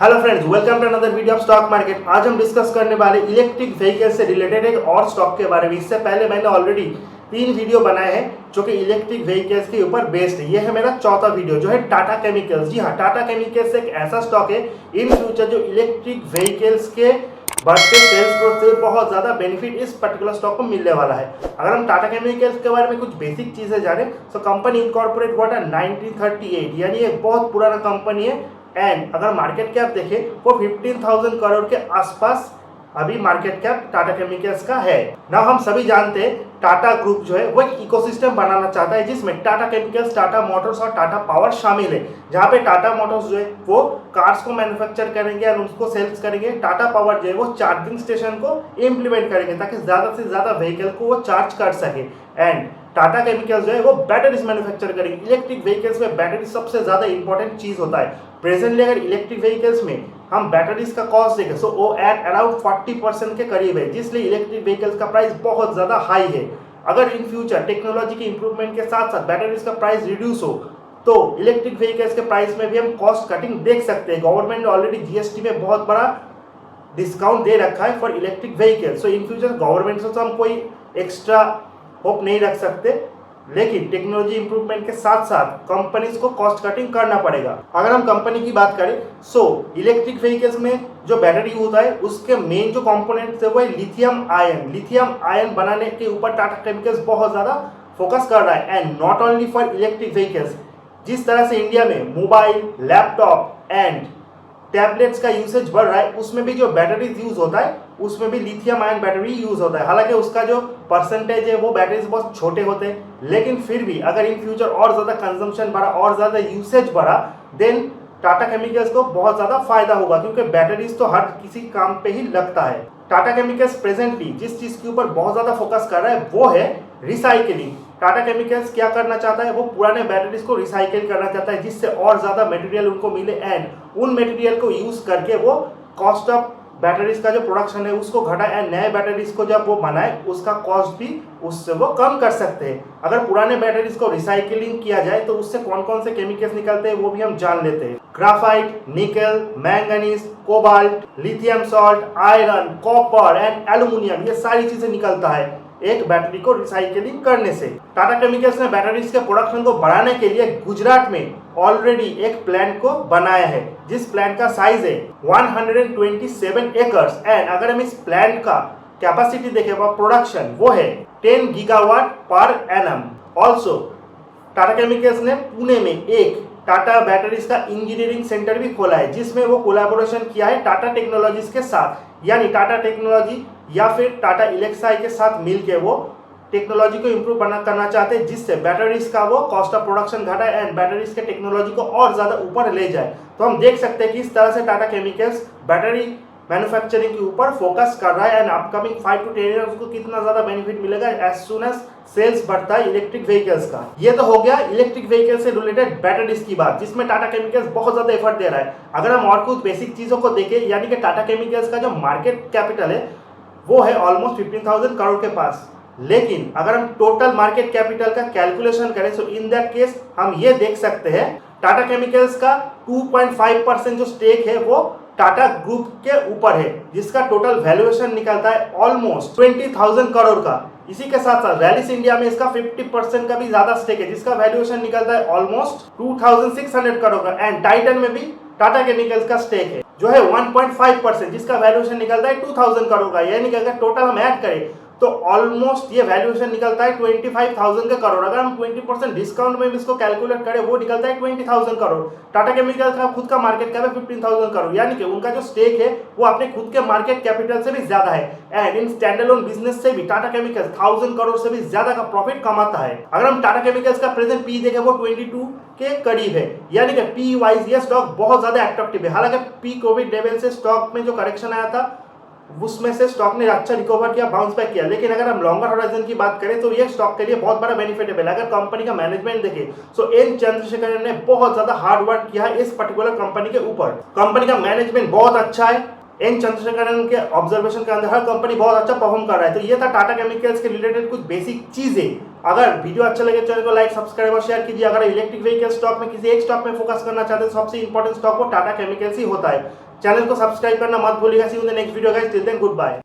Hello friends, welcome to another video of stock market. आज हम discuss करने वाले इलेक्ट्रिक व्हीकल से रिलेटेड एक और स्टॉक के बारे में। इससे पहले मैंने ऑलरेडी 3 वीडियो बनाए हैं जो कि इलेक्ट्रिक व्हीकल्स के ऊपर बेस्ड है। ये है मेरा चौथा वीडियो जो है टाटा केमिकल्स। जी हाँ, टाटा केमिकल्स एक ऐसा स्टॉक है इन फ्यूचर जो इलेक्ट्रिक व्हीकल्स के बढ़ते सेल्स ग्रोथ से बहुत ज़्यादा बेनिफिट इस पर्टिकुलर स्टॉक को मिलने वाला है। अगर हम टाटा केमिकल्स के बारे में कुछ बेसिक चीज़ें जाने तो कंपनी इनकॉर्पोरेट हुआ था 1938, यानी एक बहुत पुराना कंपनी है। एंड अगर मार्केट कैप देखें वो 15,000 करोड़ के आसपास अभी मार्केट कैप टाटा केमिकल्स का है ना। हम सभी जानते हैं टाटा ग्रुप जो है वो एक इकोसिस्टम बनाना चाहता है जिसमें टाटा केमिकल्स, टाटा मोटर्स और टाटा पावर शामिल है। जहाँ पे टाटा मोटर्स जो है वो कार्स को मैन्युफैक्चर करेंगे और उसको सेल्स करेंगे। टाटा पावर जो है वो चार्जिंग स्टेशन को इम्प्लीमेंट करेंगे ताकि ज़्यादा से ज़्यादा व्हीकल को वो चार्ज कर सके। एंड टाटा केमिकल्स जो है वो बैटरीज मैन्युफैक्चर करेंगे। इलेक्ट्रिक व्हीकल्स में बैटरी सबसे ज़्यादा इंपॉर्टेंट चीज़ होता है। प्रेजेंटली अगर इलेक्ट्रिक व्हीकल्स में हम बैटरीज का कॉस्ट देखें तो वो एट अराउंड 40% के करीब है, जिसलिए इलेक्ट्रिक व्हीकल्स का प्राइस बहुत ज़्यादा हाई है। अगर इन फ्यूचर टेक्नोलॉजी के इंप्रूवमेंट के साथ साथ बैटरीज का प्राइस रिड्यूस हो तो इलेक्ट्रिक व्हीकल्स के प्राइस में भी हम कॉस्ट कटिंग देख सकते हैं। गवर्नमेंट ने ऑलरेडी जीएसटी में बहुत बड़ा डिस्काउंट दे रखा है for electric vehicles. So in future government से तो हम कोई एक्स्ट्रा होप नहीं रख सकते, लेकिन टेक्नोलॉजी इंप्रूवमेंट के साथ साथ कंपनीज को कॉस्ट कटिंग करना पड़ेगा। अगर हम कंपनी की बात करें सो इलेक्ट्रिक व्हीकल्स में जो बैटरी होता है उसके मेन जो कंपोनेंट्स है वो है लिथियम आयन। लिथियम आयन बनाने के ऊपर टाटा केमिकल्स बहुत ज़्यादा फोकस कर रहा है। And not only for electric vehicles, जिस तरह से इंडिया में मोबाइल, लैपटॉप एंड टैबलेट्स का यूसेज बढ़ रहा है उसमें भी जो बैटरीज यूज होता है उसमें भी लिथियम आयन बैटरी यूज होता है। हालांकि उसका जो परसेंटेज है वो बैटरीज बहुत छोटे होते हैं, लेकिन फिर भी अगर इन फ्यूचर और ज़्यादा कंजम्पशन बढ़ा और ज़्यादा यूसेज बढ़ा देन टाटा केमिकल्स को बहुत ज़्यादा फायदा होगा, क्योंकि बैटरीज तो हर किसी काम पे ही लगता है। टाटा केमिकल्स प्रेजेंटली जिस चीज़ के ऊपर बहुत ज़्यादा फोकस कर रहा है वो है रिसाइकलिंग। टाटा केमिकल्स क्या करना चाहता है, वो पुराने बैटरीज को रिसाइकिल करना चाहता है जिससे और ज़्यादा मटेरियल उनको मिले एंड उन मटेरियल को यूज़ करके वो कॉस्ट ऑफ बैटरीज का जो प्रोडक्शन है उसको घटाए एंड नए बैटरीज को जब वो बनाए उसका कॉस्ट भी उससे वो कम कर सकते हैं। अगर पुराने बैटरीज को रिसाइकिलिंग किया जाए तो उससे कौन कौन से केमिकल्स निकलते हैं वो भी हम जान लेते हैं। ग्राफाइट, निकल, manganese, cobalt, lithium salt, iron, copper and aluminium, ये सारी चीजें निकलता है एक बैटरी को रिसाइकिलिंग करने से। टाटा केमिकल्स ने बैटरीज के प्रोडक्शन को बढ़ाने के लिए गुजरात में ऑलरेडी एक प्लांट को बनाया है जिस प्लांट का साइज है 127 एकर्स। एंड अगर हम इस प्लांट का कैपेसिटी देखें वो प्रोडक्शन वो है 10 gigawatt per annum. Also Tata chemicals ने पुणे में एक टाटा बैटरीज का इंजीनियरिंग सेंटर भी खोला है जिसमें वो कोलैबोरेशन किया है टाटा टेक्नोलॉजीज के साथ, यानी टाटा टेक्नोलॉजी या फिर टाटा इलेक्साई के साथ मिलके वो टेक्नोलॉजी को इम्प्रूव करना चाहते हैं जिससे बैटरीज का वो कॉस्ट ऑफ प्रोडक्शन घटाए एंड बैटरीज के टेक्नोलॉजी को और ज़्यादा ऊपर ले जाए। तो हम देख सकते हैं कि इस तरह से टाटा केमिकल्स बैटरी मैन्युफैक्चरिंग के ऊपर फोकस कर रहा है एंड अपकमिंग 5 to 10 ईयर्स को कितना ज़्यादा बेनिफिट मिलेगा एज सुन एज सेल्स बढ़ता है इलेक्ट्रिक व्हीकल्स का। ये तो हो गया इलेक्ट्रिक व्हीकल से रिलेटेड बैटरीज की बात जिसमें टाटा केमिकल्स बहुत ज़्यादा एफर्ट दे रहा है। अगर हम और कुछ बेसिक चीज़ों को देखें, यानी कि टाटा केमिकल्स का जो मार्केट कैपिटल है वो है ऑलमोस्ट 15,000 करोड़ के पास, लेकिन अगर हम टोटल मार्केट कैपिटल का कैलकुलेशन करें तो इन दैट केस हम ये देख सकते हैं टाटा केमिकल्स का 2.5% जो स्टेक है वो टाटा ग्रुप के ऊपर है जिसका टोटल वैल्यूएशन निकलता है ऑलमोस्ट 20,000 करोड़ का। इसी के साथ साथ रैलिस इंडिया में इसका 50% का भी ज्यादा स्टेक है जिसका वैल्यूएशन निकलता है ऑलमोस्ट 2,600 करोड़ का। एंड टाइटन में भी टाटा केमिकल्स का स्टेक है जो है 1.5% जिसका वैल्यूएशन निकलता है 2,000 करोड़ का। यानी कि अगर टोटल हम ऐड करें तो ऑलमोस्ट ये वैल्यूएशन निकलता है 25,000 के करोड़। अगर हम 20% डिस्काउंट में भी इसको कैलकुलेट करें वो निकलता है 20,000 करोड़। टाटा केमिकल्स का खुद का मार्केट कैप है 15,000 करोड़, यानी कि उनका जो स्टेक है वो अपने खुद के मार्केट कैपिटल से भी ज्यादा है। एंड इन स्टैंडअलोन बिजनेस से भी टाटा केमिकल्स 1,000 करोड़ से भी ज्यादा का प्रॉफिट कमाता है। अगर हम टाटा केमिकल्स का प्रेजेंट पी देखें वो 22 के करीब है, यानी कि पी वाइज ये स्टॉक बहुत ज्यादा अट्रैक्टिव है। हालांकि पी कोविड लेवल से स्टॉक में जो करेक्शन आया था उसमें से स्टॉक ने अच्छा रिकवर किया, बाउंस बैक किया, लेकिन अगर हम लॉन्गर होराइजन की बात करें तो ये स्टॉक के लिए बहुत बड़ा बेनिफिटेबल है। अगर कंपनी का मैनेजमेंट देखें सो एन चंद्रशेखर ने बहुत ज्यादा हार्ड वर्क किया है इस पर्टिकुलर कंपनी के ऊपर। कंपनी का मैनेजमेंट बहुत अच्छा है एन चंद्रशेखरन के ऑब्जर्वेशन के अंदर हर कंपनी बहुत अच्छा परफॉर्म कर रहा है। तो ये था टाटा केमिकल्स के रिलेटेड कुछ बेसिक चीजें। अगर वीडियो अच्छा लगे चैनल को लाइक सब्सक्राइब और शेयर कीजिए। अगर इलेक्ट्रिक व्हीकल स्टॉक में किसी एक स्टॉक में फोकस करना चाहते हैं तो सबसे इंपॉर्टेंट स्टॉक वो टाटा केमिकल्स ही होता है। चैनल को सब्सक्राइब करना मत भूलिएगा। See you in the next video guys, till then good bye.